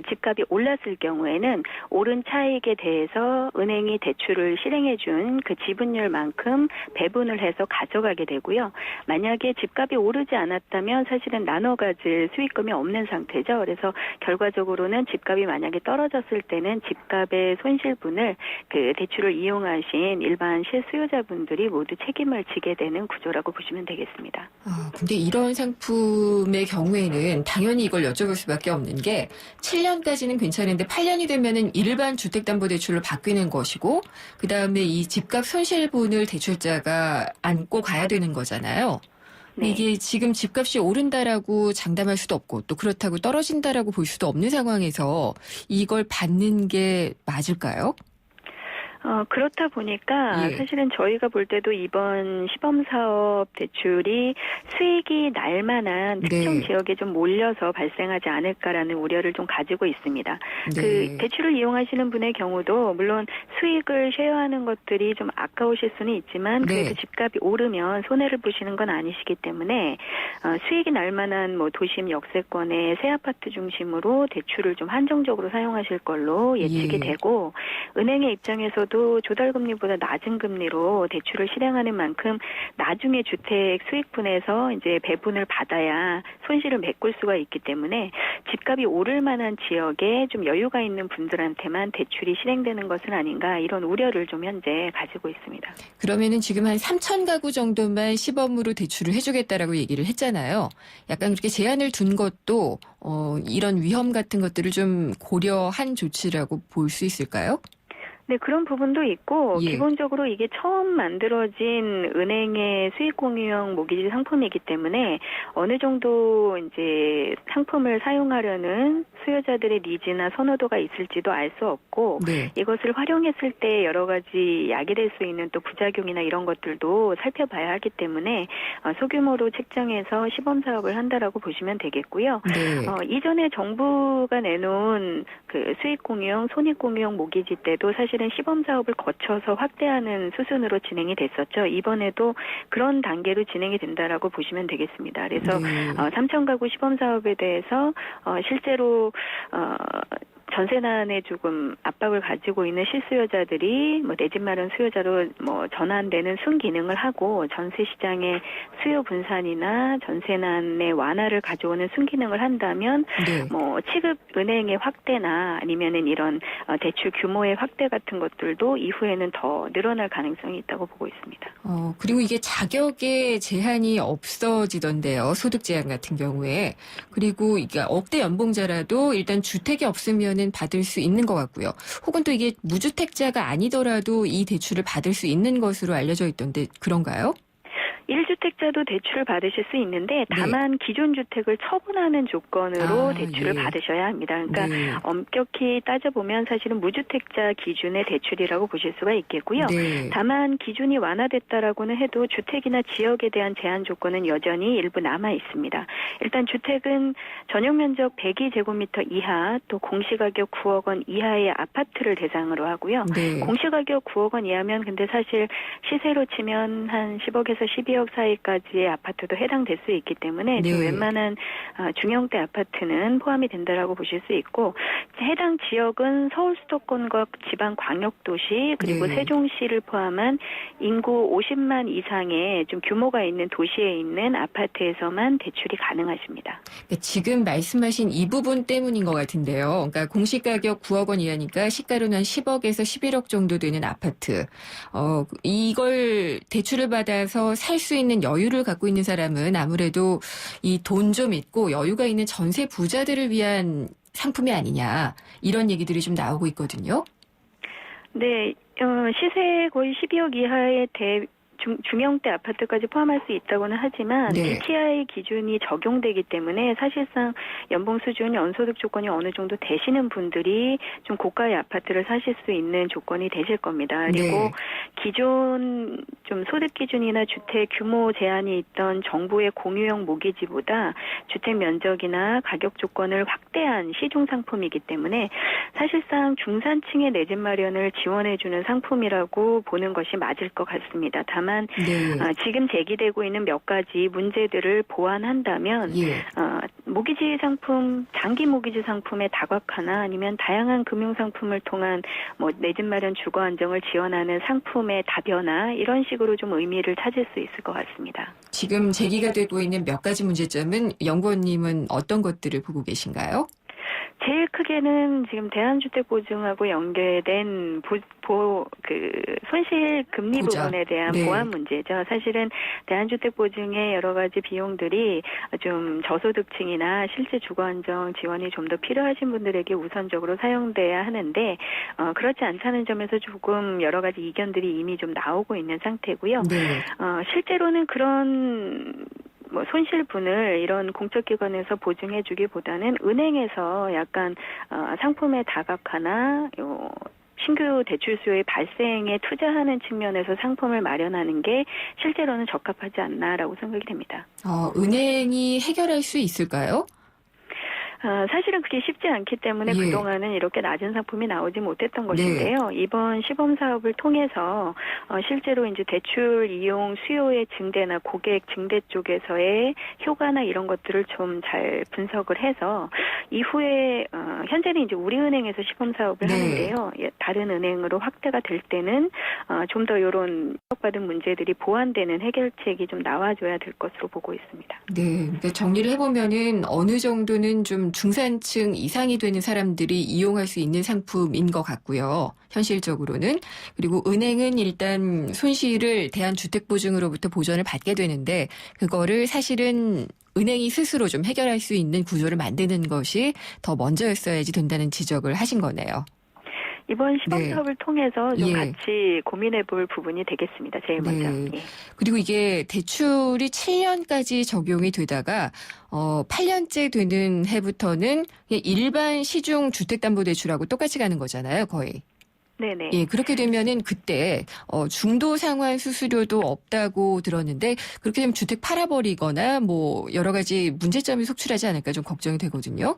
K: 집값이 올랐을 경우에는 오른 차익에 대해서 은행이 대출을 실행해준 그 지분율만큼 배분을 해서 가져가게 되고요. 만약에 집값이 오르지 않았다면 사실은 나눠 가질 수익금이 없는 상태죠. 그래서 결과적으로는 집값이 만약에 떨어졌을 때는 집값의 손실분을 그 대출을 이용하신 일반 실수요자분들이 모두 책임을 지게 되는 구조라고 보시면 되겠습니다.
B: 근데 이런 상품의 경우에는 당연히 이걸 여쭤볼 수밖에 없는 게 7년까지는 괜찮은데 8년이 되면은 일반 주택담보대출로 바뀌는 것이고 그다음에 이 집값 손실분을 대출자가 안고 가야 되는 거잖아요. 이게 지금 집값이 오른다라고 장담할 수도 없고 또 그렇다고 떨어진다라고 볼 수도 없는 상황에서 이걸 받는 게 맞을까요?
K: 그렇다 보니까 사실은 저희가 볼 때도 이번 시범사업 대출이 수익이 날 만한 특정 지역에 좀 몰려서 발생하지 않을까라는 우려를 좀 가지고 있습니다. 그 대출을 이용하시는 분의 경우도 물론 수익을 쉐어하는 것들이 좀 아까우실 수는 있지만 그래도 집값이 오르면 손해를 보시는 건 아니시기 때문에 수익이 날 만한 뭐 도심 역세권의 새 아파트 중심으로 대출을 좀 한정적으로 사용하실 걸로 예측이 되고 은행의 입장에서도 경우에도 조달금리보다 낮은 금리로 대출을 실행하는 만큼 나중에 주택 수익분에서 이제 배분을 받아야 손실을 메꿀 수가 있기 때문에 집값이 오를 만한 지역에 좀 여유가 있는 분들한테만 대출이 실행되는 것은 아닌가 이런 우려를 좀 현재 가지고 있습니다.
B: 그러면은 지금 한 3천 가구 정도만 시범으로 대출을 해주겠다라고 얘기를 했잖아요. 약간 그렇게 제한을 둔 것도 이런 위험 같은 것들을 좀 고려한 조치라고 볼 수 있을까요?
K: 네, 그런 부분도 있고
B: 예.
K: 기본적으로 이게 처음 만들어진 은행의 수익공유형 모기지 상품이기 때문에 어느 정도 이제 상품을 사용하려는 수요자들의 니즈나 선호도가 있을지도 알 수 없고
B: 네.
K: 이것을 활용했을 때 여러 가지 야기될 수 있는 또 부작용이나 이런 것들도 살펴봐야 하기 때문에 소규모로 책정해서 시범 사업을 한다라고 보시면 되겠고요.
B: 네.
K: 이전에 정부가 내놓은 그 수익공유형, 손익공유형 모기지 때도 사실은 시범 사업을 거쳐서 확대하는 수순으로 진행이 됐었죠. 이번에도 그런 단계로 진행이 된다라고 보시면 되겠습니다. 그래서
B: 네.
K: 3천 가구 시범 사업에 대해서 실제로 전세난에 조금 압박을 가지고 있는 실수요자들이 내 집 마련 수요자로 전환되는 순기능을 하고 전세 시장의 수요 분산이나 전세난의 완화를 가져오는 순기능을 한다면
B: 네.
K: 취급 은행의 확대나 아니면은 이런 대출 규모의 확대 같은 것들도 이후에는 더 늘어날 가능성이 있다고 보고 있습니다.
B: 그리고 이게 자격에 제한이 없어지던데요. 소득 제한 같은 경우에. 그리고 이게 억대 연봉자라도 일단 주택이 없으면은 받을 수 있는 것 같고요. 혹은 또 이게 무주택자가 아니더라도 이 대출을 받을 수 있는 것으로 알려져 있던데 그런가요?
K: 1주택자도 대출을 받으실 수 있는데 다만 기존 주택을 처분하는 조건으로 대출을
B: 예.
K: 받으셔야 합니다. 그러니까
B: 네.
K: 엄격히 따져보면 사실은 무주택자 기준의 대출이라고 보실 수가 있겠고요.
B: 네.
K: 다만 기준이 완화됐다라고는 해도 주택이나 지역에 대한 제한 조건은 여전히 일부 남아 있습니다. 일단 주택은 전용 면적 102제곱미터 이하 또 공시가격 9억 원 이하의 아파트를 대상으로 하고요.
B: 네.
K: 공시가격 9억 원 이하면 근데 사실 시세로 치면 한 10억에서 12억 사이까지의 아파트도 해당될 수 있기 때문에
B: 네.
K: 웬만한 중형대 아파트는 포함이 된다라고 보실 수 있고 해당 지역은 서울 수도권과 지방 광역도시 그리고
B: 네.
K: 세종시를 포함한 인구 50만 이상의 좀 규모가 있는 도시에 있는 아파트에서만 대출이 가능하십니다.
B: 지금 말씀하신 이 부분 때문인 것 같은데요. 그러니까 공시가격 9억 원 이하니까 시가로는 한 10억에서 11억 정도 되는 아파트. 이걸 대출을 받아서 살 수 있는 여유를 갖고 있는 사람은 아무래도 이 돈 좀 있고 여유가 있는 전세 부자들을 위한 상품이 아니냐. 이런 얘기들이 좀 나오고 있거든요.
K: 네, 시세 거의 12억 이하의 중형대 아파트까지 포함할 수 있다고는 하지만
B: 네.
K: DTI 기준이 적용되기 때문에 사실상 연봉 수준, 연소득 조건이 어느 정도 되시는 분들이 좀 고가의 아파트를 사실 수 있는 조건이 되실 겁니다. 그리고
B: 네.
K: 기존 좀 소득 기준이나 주택 규모 제한이 있던 정부의 공유형 모기지보다 주택 면적이나 가격 조건을 확대한 시중 상품이기 때문에 사실상 중산층의 내 집 마련을 지원해주는 상품이라고 보는 것이 맞을 것 같습니다. 다만
B: 네.
K: 지금 제기되고 있는 몇 가지 문제들을 보완한다면 모기지 상품, 장기 모기지 상품의 다각화나 아니면 다양한 금융 상품을 통한 내 집 마련 주거 안정을 지원하는 상품의 다변화 이런 식으로 좀 의미를 찾을 수 있을 것 같습니다.
B: 지금 제기가 되고 있는 몇 가지 문제점은 연구원님은 어떤 것들을 보고 계신가요?
K: 제일 크게는 지금 대한주택보증하고 연계된 손실 금리 부분에 대한
B: 네.
K: 보완 문제죠. 사실은 대한주택보증의 여러 가지 비용들이 좀 저소득층이나 실제 주거안정 지원이 좀 더 필요하신 분들에게 우선적으로 사용돼야 하는데 그렇지 않다는 점에서 조금 여러 가지 이견들이 이미 좀 나오고 있는 상태고요.
B: 네.
K: 실제로는 그런 손실분을 이런 공적기관에서 보증해주기보다는 은행에서 약간 상품의 다각화나 신규 대출 수요의 발생에 투자하는 측면에서 상품을 마련하는 게 실제로는 적합하지 않나라고 생각이 됩니다.
B: 은행이 해결할 수 있을까요?
K: 사실은 그게 쉽지 않기 때문에
B: 예.
K: 그동안은 이렇게 낮은 상품이 나오지 못했던
B: 네.
K: 것인데요. 이번 시범 사업을 통해서 실제로 이제 대출 이용 수요의 증대나 고객 증대 쪽에서의 효과나 이런 것들을 좀 잘 분석을 해서 이후에 현재는 이제 우리은행에서 시범 사업을
B: 네.
K: 하는데요. 예, 다른 은행으로 확대가 될 때는 좀 더 이런 지적받은 문제들이 보완되는 해결책이 좀 나와줘야 될 것으로 보고 있습니다.
B: 네, 그러니까 정리를 해보면은 어느 정도는 좀 중산층 이상이 되는 사람들이 이용할 수 있는 상품인 것 같고요. 현실적으로는. 그리고 은행은 일단 손실을 대한주택보증으로부터 보전을 받게 되는데 그거를 사실은 은행이 스스로 좀 해결할 수 있는 구조를 만드는 것이 더 먼저였어야지 된다는 지적을 하신 거네요.
K: 이번 시범
B: 네.
K: 사업을 통해서 좀
B: 예.
K: 같이 고민해 볼 부분이 되겠습니다. 제일 먼저.
B: 네.
K: 예.
B: 그리고 이게 대출이 7년까지 적용이 되다가 8년째 되는 해부터는 일반 시중 주택담보대출하고 똑같이 가는 거잖아요, 거의.
K: 네네.
B: 예, 그렇게 되면은 그때 중도 상환 수수료도 없다고 들었는데 그렇게 되면 주택 팔아버리거나 뭐 여러 가지 문제점이 속출하지 않을까 좀 걱정이 되거든요.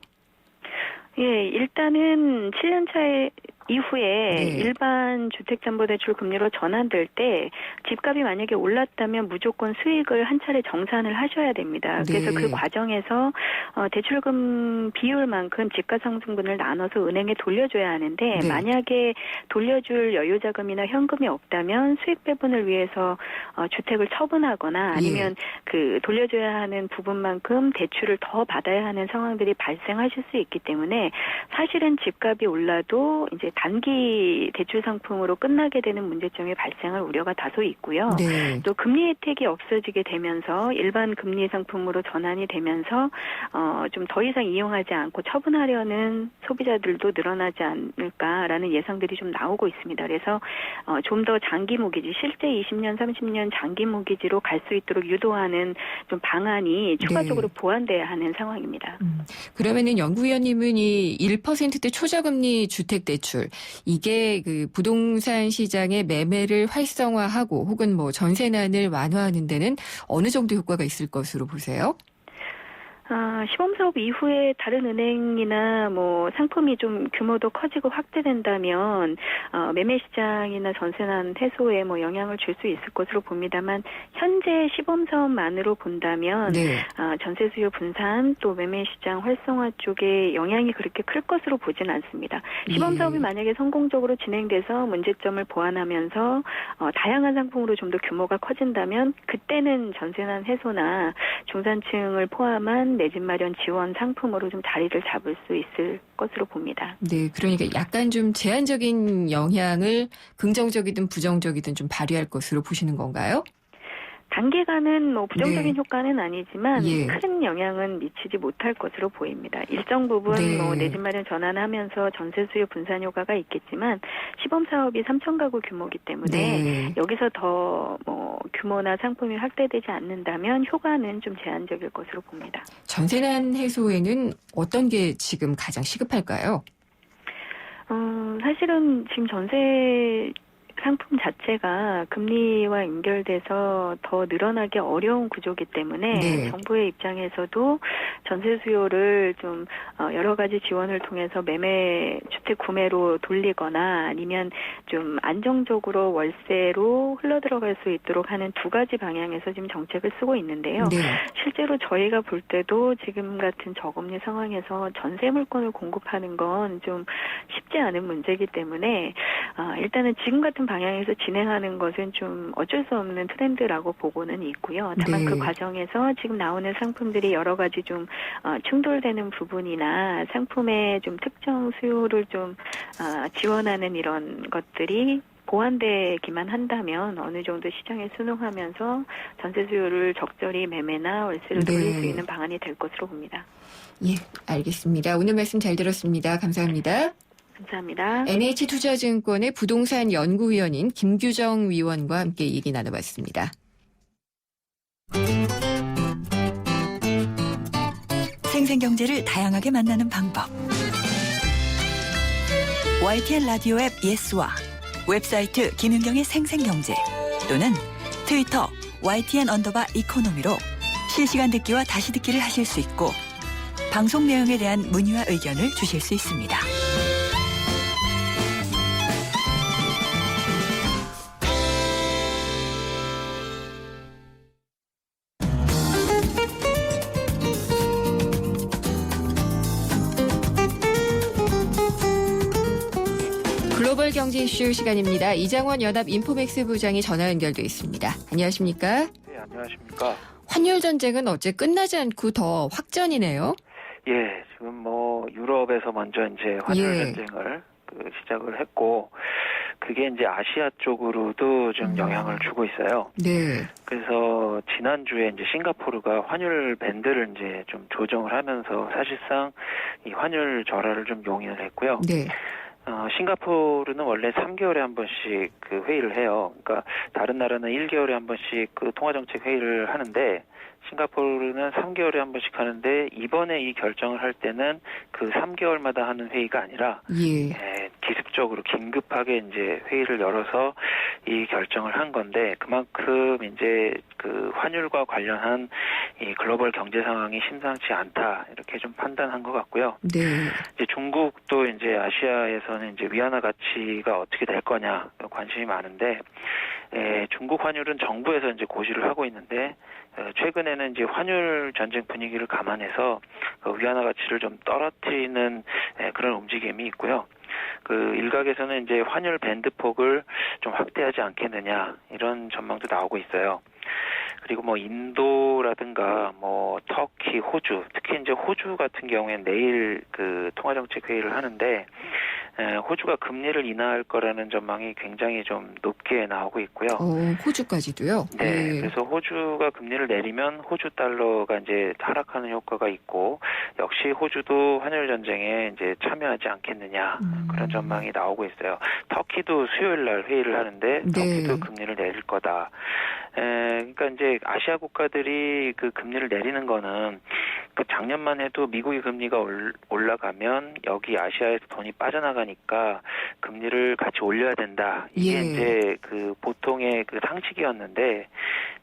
K: 예, 일단은 7년 차에 이후에
B: 네.
K: 일반 주택담보대출 금리로 전환될 때 집값이 만약에 올랐다면 무조건 수익을 한 차례 정산을 하셔야 됩니다. 그래서
B: 네.
K: 그 과정에서 대출금 비율만큼 집가상승분을 나눠서 은행에 돌려줘야 하는데
B: 네.
K: 만약에 돌려줄 여유자금이나 현금이 없다면 수익 배분을 위해서 주택을 처분하거나 아니면 그 돌려줘야 하는 부분만큼 대출을 더 받아야 하는 상황들이 발생하실 수 있기 때문에 사실은 집값이 올라도 이제 단기 대출 상품으로 끝나게 되는 문제점이 발생할 우려가 다소 있고요.
B: 네.
K: 또 금리 혜택이 없어지게 되면서 일반 금리 상품으로 전환이 되면서 좀 더 이상 이용하지 않고 처분하려는 소비자들도 늘어나지 않을까라는 예상들이 좀 나오고 있습니다. 그래서 좀 더 장기 모기지, 실제 20년, 30년 장기 모기지로 갈 수 있도록 유도하는 좀 방안이 추가적으로 보완돼야 하는 상황입니다.
B: 그러면은 연구위원님은 이 1%대 초저금리 주택대출 이게 그 부동산 시장의 매매를 활성화하고 혹은 뭐 전세난을 완화하는 데는 어느 정도 효과가 있을 것으로 보세요?
K: 시범 사업 이후에 다른 은행이나 뭐 상품이 좀 규모도 커지고 확대된다면 매매 시장이나 전세난 해소에 뭐 영향을 줄 수 있을 것으로 봅니다만 현재 시범 사업만으로 본다면
B: 네.
K: 전세 수요 분산 또 매매 시장 활성화 쪽에 영향이 그렇게 클 것으로 보진 않습니다. 시범 사업이 만약에 성공적으로 진행돼서 문제점을 보완하면서 다양한 상품으로 좀 더 규모가 커진다면 그때는 전세난 해소나 중산층을 포함한 내 집 마련 지원 상품으로 좀 자리를 잡을 수 있을 것으로 봅니다.
B: 네, 그러니까 약간 좀 제한적인 영향을 긍정적이든 부정적이든 좀 발휘할 것으로 보시는 건가요?
K: 단기간은 뭐 부정적인
B: 네.
K: 효과는 아니지만
B: 예.
K: 큰 영향은 미치지 못할 것으로 보입니다. 일정 부분
B: 네.
K: 뭐 내 집 마련 전환하면서 전세 수요 분산 효과가 있겠지만 시범 사업이 3천 가구 규모이기 때문에
B: 네.
K: 여기서 더 뭐 규모나 상품이 확대되지 않는다면 효과는 좀 제한적일 것으로 봅니다.
B: 전세난 해소에는 어떤 게 지금 가장 시급할까요?
K: 사실은 지금 전세 상품 자체가 금리와 연결돼서 더 늘어나기 어려운 구조이기 때문에
B: 네.
K: 정부의 입장에서도 전세 수요를 좀 여러 가지 지원을 통해서 매매 주택 구매로 돌리거나 아니면 좀 안정적으로 월세로 흘러들어갈 수 있도록 하는 두 가지 방향에서 지금 정책을 쓰고 있는데요.
B: 네.
K: 실제로 저희가 볼 때도 지금 같은 저금리 상황에서 전세 물건을 공급하는 건 좀 쉽지 않은 문제이기 때문에 일단은 지금 같은 방향에서 진행하는 것은 좀 어쩔 수 없는 트렌드라고 보고는 있고요. 다만
B: 네.
K: 그 과정에서 지금 나오는 상품들이 여러 가지 좀 충돌되는 부분이나 상품의 좀 특정 수요를 좀 지원하는 이런 것들이 보완되기만 한다면 어느 정도 시장에 순응하면서 전세 수요를 적절히 매매나 월세로 돌릴 수 있는 방안이 될 것으로 봅니다.
B: 예, 알겠습니다. 오늘 말씀 잘 들었습니다. 감사합니다.
K: 감사합니다.
B: NH투자증권의 부동산 연구위원인 김규정 위원과 함께 얘기 나눠봤습니다.
A: 생생경제를 다양하게 만나는 방법. YTN 라디오 앱 예스와 웹사이트 김윤경의 생생경제 또는 트위터 YTN_이코노미로 실시간 듣기와 다시 듣기를 하실 수 있고 방송 내용에 대한 문의와 의견을 주실 수 있습니다.
B: 글로벌 경제 이슈 시간입니다. 이장원 연합 인포맥스 부장이 전화 연결돼 있습니다. 안녕하십니까?
L: 네, 안녕하십니까.
B: 환율 전쟁은 어제 끝나지 않고 더 확전이네요.
L: 예, 지금 뭐 유럽에서 먼저 이제 환율 전쟁을 시작을 했고, 그게 이제 아시아 쪽으로도 좀 영향을 주고 있어요.
B: 네.
L: 그래서 지난주에 이제 싱가포르가 환율 밴드를 이제 좀 조정을 하면서 사실상 이 환율 절하를 좀 용인을 했고요.
B: 네.
L: 싱가포르는 원래 3개월에 한 번씩 그 회의를 해요. 그러니까 다른 나라는 1개월에 한 번씩 그 통화정책 회의를 하는데, 싱가포르는 3개월에 한 번씩 하는데, 이번에 이 결정을 할 때는 그 3개월마다 하는 회의가 아니라 기습적으로 긴급하게 이제 회의를 열어서 이 결정을 한 건데, 그만큼 이제 그 환율과 관련한 이 글로벌 경제 상황이 심상치 않다, 이렇게 좀 판단한 것 같고요.
B: 네.
L: 이제 중국도 이제 아시아에서는 이제 위안화 가치가 어떻게 될 거냐 관심이 많은데, 중국 환율은 정부에서 이제 고시를 하고 있는데, 최근에는 이제 환율 전쟁 분위기를 감안해서 그 위안화 가치를 좀 떨어뜨리는 그런 움직임이 있고요. 그 일각에서는 이제 환율 밴드 폭을 좀 확대하지 않겠느냐, 이런 전망도 나오고 있어요. 그리고 뭐 인도라든가 뭐 터키, 호주, 특히 이제 호주 같은 경우에는 내일 그 통화정책 회의를 하는데, 호주가 금리를 인하할 거라는 전망이 굉장히 좀 높게 나오고 있고요.
B: 호주까지도요?
L: 네. 그래서 호주가 금리를 내리면 호주 달러가 이제 하락하는 효과가 있고, 역시 호주도 환율 전쟁에 이제 참여하지 않겠느냐, 그런 전망이 나오고 있어요. 터키도 수요일 날 회의를 하는데, 터키도 금리를 내릴 거다. 그러니까 이제 아시아 국가들이 그 금리를 내리는 거는, 그 작년만 해도 미국의 금리가 올라가면 여기 아시아에서 돈이 빠져나가니까 금리를 같이 올려야 된다. 이게 이제 그 보통의 그 상식이었는데,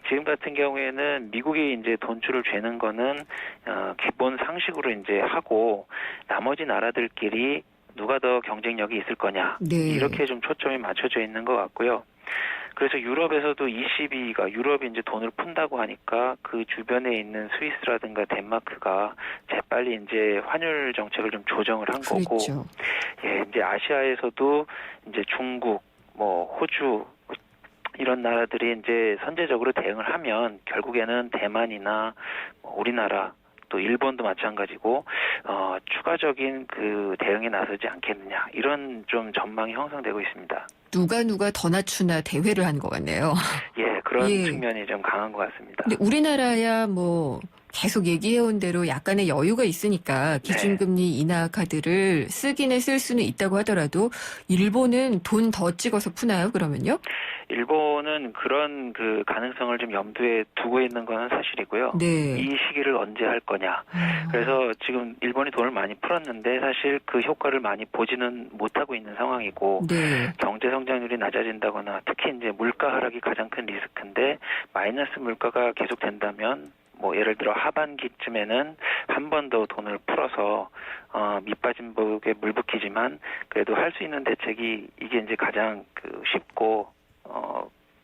L: 지금 같은 경우에는 미국이 이제 돈줄을 죄는 거는 기본 상식으로 이제 하고, 나머지 나라들끼리 누가 더 경쟁력이 있을 거냐, 이렇게 좀 초점이 맞춰져 있는 것 같고요. 그래서 유럽에서도 ECB가, 유럽이 이제 돈을 푼다고 하니까 그 주변에 있는 스위스라든가 덴마크가 재빨리 이제 환율 정책을 좀 조정을 한 거고, 이제 아시아에서도 이제 중국, 뭐 호주, 이런 나라들이 이제 선제적으로 대응을 하면 결국에는 대만이나 우리나라, 또 일본도 마찬가지고 추가적인 그 대응에 나서지 않겠느냐, 이런 좀 전망이 형성되고 있습니다.
B: 누가 더 낮추나 대회를 한 것 같네요.
L: 예, 그런 측면이 좀 강한 것 같습니다.
B: 근데 우리나라야 뭐 계속 얘기해온 대로 약간의 여유가 있으니까 기준금리 인하 카드를 쓰기는 쓸 수는 있다고 하더라도, 일본은 돈 더 찍어서 푸나요, 그러면요?
L: 일본은 그런 그 가능성을 좀 염두에 두고 있는 건 사실이고요. 이 시기를 언제 할 거냐. 그래서 지금 일본이 돈을 많이 풀었는데 사실 그 효과를 많이 보지는 못하고 있는 상황이고, 경제 성장률이 낮아진다거나 특히 이제 물가 하락이 가장 큰 리스크인데, 마이너스 물가가 계속된다면 뭐 예를 들어 하반기쯤에는 한 번 더 돈을 풀어서 밑빠진 복에 물 붓기지만 그래도 할 수 있는 대책이, 이게 이제 가장 그 쉽고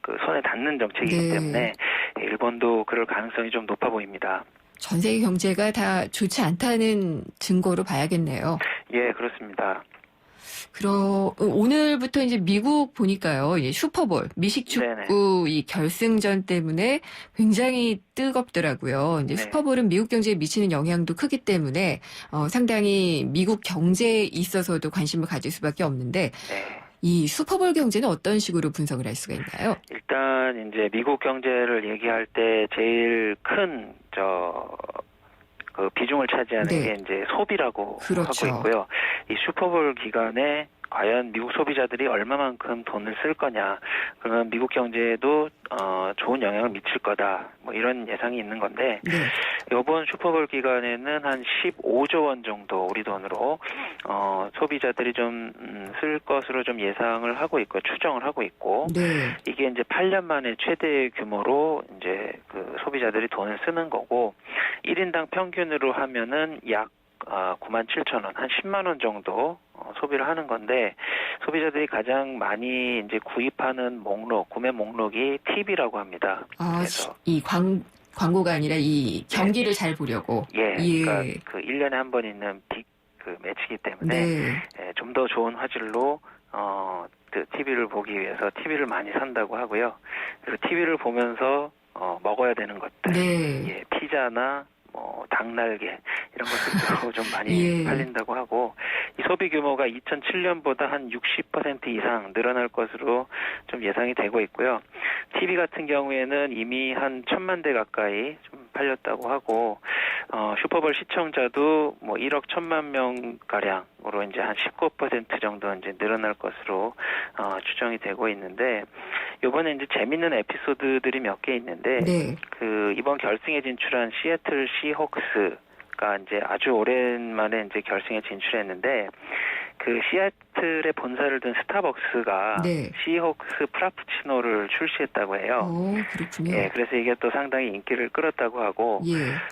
L: 그 손에 닿는 정책이기 때문에 일본도 그럴 가능성이 좀 높아 보입니다.
B: 전 세계 경제가 다 좋지 않다는 증거로 봐야겠네요.
L: 예, 그렇습니다.
B: 오늘부터 이제 미국 보니까요, 슈퍼볼, 미식 축구 이 결승전 때문에 굉장히 뜨겁더라고요. 이제 슈퍼볼은 미국 경제에 미치는 영향도 크기 때문에 상당히 미국 경제에 있어서도 관심을 가질 수밖에 없는데, 이 슈퍼볼 경제는 어떤 식으로 분석을 할 수가 있나요?
L: 일단 이제 미국 경제를 얘기할 때 제일 큰 그 비중을 차지하는 게 이제 소비라고 하고 있고요. 이 슈퍼볼 기간에 과연 미국 소비자들이 얼마만큼 돈을 쓸 거냐, 그러면 미국 경제에도 좋은 영향을 미칠 거다, 뭐 이런 예상이 있는 건데, 이번 슈퍼볼 기간에는 한 15조 원 정도 우리 돈으로 소비자들이 좀 쓸 것으로 좀 예상을 하고 있고 추정을 하고 있고
B: 네.
L: 이게 이제 8년 만에 최대 규모로 이제 그 소비자들이 돈을 쓰는 거고 1인당 평균으로 하면은 약 97,000원, 한 10만 원 정도 소비를 하는 건데 소비자들이 가장 많이 이제 구입하는 구매 목록이 TV라고 합니다. 그래서
B: 이 광고가 아니라 이 경기를 잘 보려고.
L: 그러니까 그 1년에 한 번 있는 빅 그 매치이기 때문에 좀 더 좋은 화질로 그 TV를 보기 위해서 TV를 많이 산다고 하고요. 그리고 TV를 보면서 먹어야 되는 것들, 피자나 닭날개 이런 것들도 좀 많이 팔린다고 하고 이 소비 규모가 2007년보다 한 60% 이상 늘어날 것으로 좀 예상이 되고 있고요. TV 같은 경우에는 이미 한 1,000만 대 가까이 좀 팔렸다고 하고 슈퍼볼 시청자도 1억 1,000만 명 가량으로 이제 한 19% 정도 이제 늘어날 것으로 추정이 되고 있는데 이번에 이제 재밌는 에피소드들이 몇 개 있는데 그 이번 결승에 진출한 시애틀 시호크스가 이제 아주 오랜만에 이제 결승에 진출했는데 그 시애틀에 본사를 둔 스타벅스가 시호크스 프라푸치노를 출시했다고 해요.
B: 그렇군요.
L: 그래서 이게 또 상당히 인기를 끌었다고 하고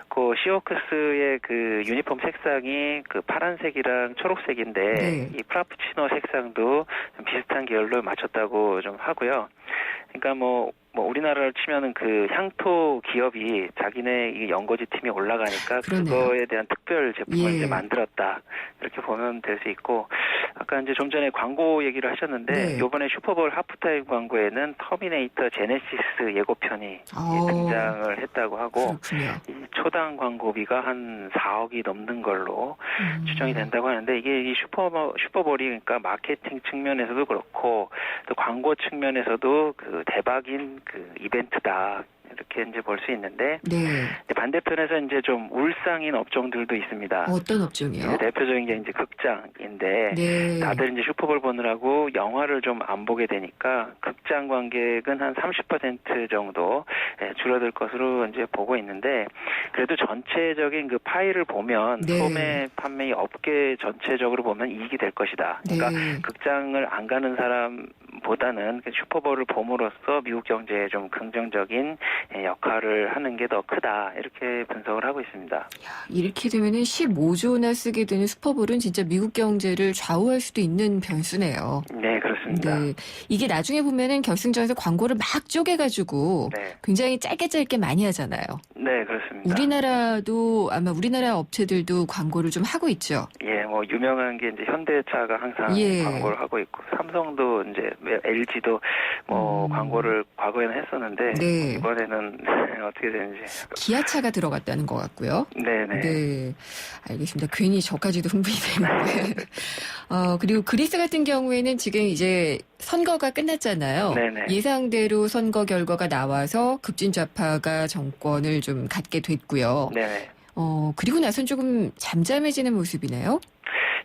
L: 그 시호크스의 그 유니폼 색상이 그 파란색이랑 초록색인데 이 프라푸치노 색상도 좀 비슷한 계열로 맞췄다고 좀 하고요. 그러니까 뭐 우리나라를 치면은 그 향토 기업이 자기네 이 연고지 팀이 올라가니까 그거에 대한 특별 제품을 이제 만들었다 이렇게 보면 될 수 있고 아까 이제 좀 전에 광고 얘기를 하셨는데 이번에 슈퍼볼 하프타임 광고에는 터미네이터 제네시스 예고편이 등장을 했다고 하고 이 초당 광고비가 한 4억이 넘는 걸로 추정이 된다고 하는데 이게 이 슈퍼볼이 그러니까 마케팅 측면에서도 그렇고 또 광고 측면에서도 그 대박인 그 이벤트다. 이렇게 이제 볼 수 있는데 반대편에서 이제 좀 울상인 업종들도 있습니다.
B: 어떤 업종이요?
L: 대표적인 게 이제 극장인데 다들 이제 슈퍼볼 보느라고 영화를 좀 안 보게 되니까 극장 관객은 한 30% 정도 줄어들 것으로 이제 보고 있는데 그래도 전체적인 그 파일을 보면 소매 판매 업계 전체적으로 보면 이익이 될 것이다. 그러니까 극장을 안 가는 사람보다는 슈퍼볼을 봄으로써 미국 경제에 좀 긍정적인 역할을 하는 게 더 크다 이렇게 분석을 하고 있습니다.
B: 이렇게 되면은 15조나 쓰게 되는 슈퍼볼은 진짜 미국 경제를 좌우할 수도 있는 변수네요.
L: 네, 그렇습니다.
B: 이게 나중에 보면은 결승전에서 광고를 막 쪼개가지고 굉장히 짧게 많이 하잖아요.
L: 네, 그렇습니다.
B: 우리나라도 아마 우리나라 업체들도 광고를 좀 하고 있죠.
L: 뭐 유명한 게 이제 현대차가 항상 광고를 하고 있고 삼성도 이제 LG도 광고를 과거에는 했었는데 이번에는 어떻게 되는지
B: 기아차가 들어갔다는 것 같고요.
L: 네,
B: 알겠습니다. 괜히 저까지도 흥분이 되는데 그리고 그리스 같은 경우에는 지금 이제 선거가 끝났잖아요. 예상대로 선거 결과가 나와서 급진좌파가 정권을 좀 갖게 됐고요. 그리고 나선 조금 잠잠해지는 모습이네요.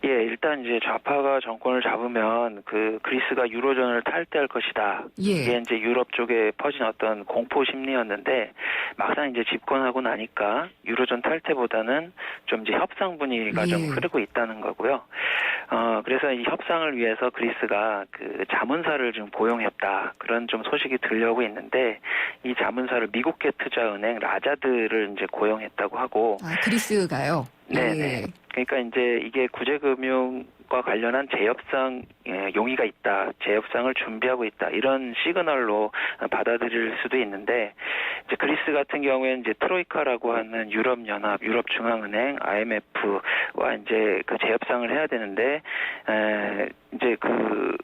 L: 일단 이제 좌파가 정권을 잡으면 그 그리스가 유로존을 탈퇴할 것이다. 이게 이제 유럽 쪽에 퍼진 어떤 공포 심리였는데 막상 이제 집권하고 나니까 유로존 탈퇴보다는 좀 이제 협상 분위기가 좀 흐르고 있다는 거고요. 그래서 이 협상을 위해서 그리스가 그 자문사를 좀 고용했다. 그런 좀 소식이 들려오고 있는데 이 자문사를 미국계 투자은행 라자드를 이제 고용했다고 하고.
B: 그리스가요?
L: 그러니까 이제 이게 구제금융과 관련한 재협상 용의가 있다, 재협상을 준비하고 있다 이런 시그널로 받아들일 수도 있는데 이제 그리스 같은 경우에는 이제 트로이카라고 하는 유럽연합, 유럽중앙은행, IMF와 이제 그 재협상을 해야 되는데 이제 그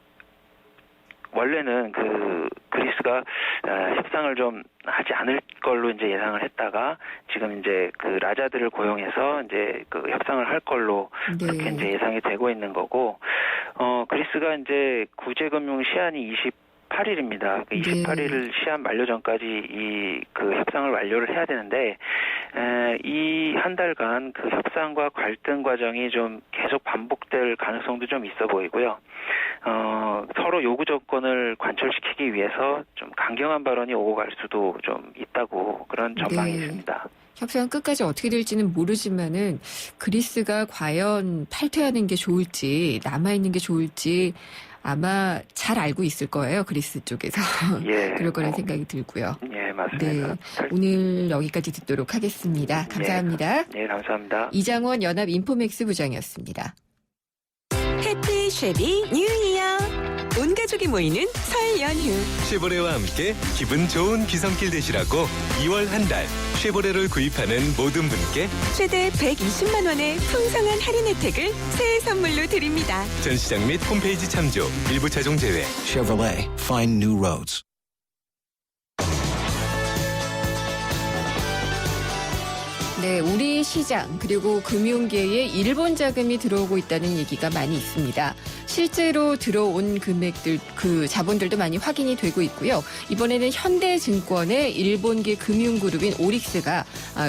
L: 원래는 그 그리스가 협상을 좀 하지 않을 걸로 이제 예상을 했다가 지금 이제 그 라자들을 고용해서 이제 그 협상을 할 걸로 그렇게 이제 예상이 되고 있는 거고 그리스가 이제 구제금융 시한이 28일입니다. 28일 시한 만료 전까지 이 그 협상을 완료를 해야 되는데 이 한 달간 그 협상과 갈등 과정이 좀 계속 반복될 가능성도 좀 있어 보이고요. 서로 요구 조건을 관철시키기 위해서 좀 강경한 발언이 오고 갈 수도 좀 있다고 그런 전망이 있습니다.
B: 협상 끝까지 어떻게 될지는 모르지만은 그리스가 과연 탈퇴하는 게 좋을지 남아있는 게 좋을지 아마 잘 알고 있을 거예요. 그리스 쪽에서.
L: 예.
B: 그럴 거라는 생각이 들고요.
L: 예, 맞습니다.
B: 네. 오늘 여기까지 듣도록 하겠습니다. 감사합니다.
L: 네, 감사합니다.
B: 이장원 연합 인포맥스 부장이었습니다.
A: 해피 쉐비 뉴 이어. 온 가족이 모이는 설 연휴.
M: 쉐보레와 함께 기분 좋은 귀성길 되시라고 2월 한 달 쉐보레를 구입하는 모든 분께
A: 최대 120만 원의 풍성한 할인 혜택을 새해 선물로 드립니다.
M: 전시장 및 홈페이지 참조, 일부 차종 제외.
N: Chevrolet, find new roads.
B: 네, 우리 시장 그리고 금융계에 일본 자금이 들어오고 있다는 얘기가 많이 있습니다. 실제로 들어온 금액들, 그 자본들도 많이 확인이 되고 있고요. 이번에는 현대증권의 일본계 금융그룹인 오릭스가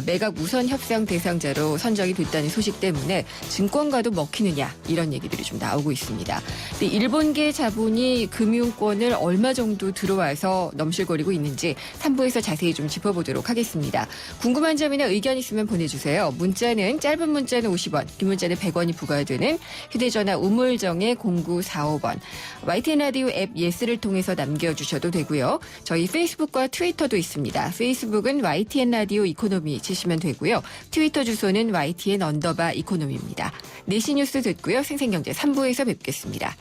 B: 매각 우선 협상 대상자로 선정이 됐다는 소식 때문에 증권가도 먹히느냐 이런 얘기들이 좀 나오고 있습니다. 근데 일본계 자본이 금융권을 얼마 정도 들어와서 넘실거리고 있는지 3부에서 자세히 좀 짚어보도록 하겠습니다. 궁금한 점이나 의견 있으면 보내주세요. 문자는 짧은 문자는 50원, 긴 문자는 100원이 부과되는 휴대전화 우물정의 0945번. YTN 라디오 앱 예스를 통해서 남겨주셔도 되고요. 저희 페이스북과 트위터도 있습니다. 페이스북은 YTN 라디오 이코노미 치시면 되고요. 트위터 주소는 YTN_이코노미입니다. 내시 뉴스 듣고요. 생생경제 3부에서 뵙겠습니다.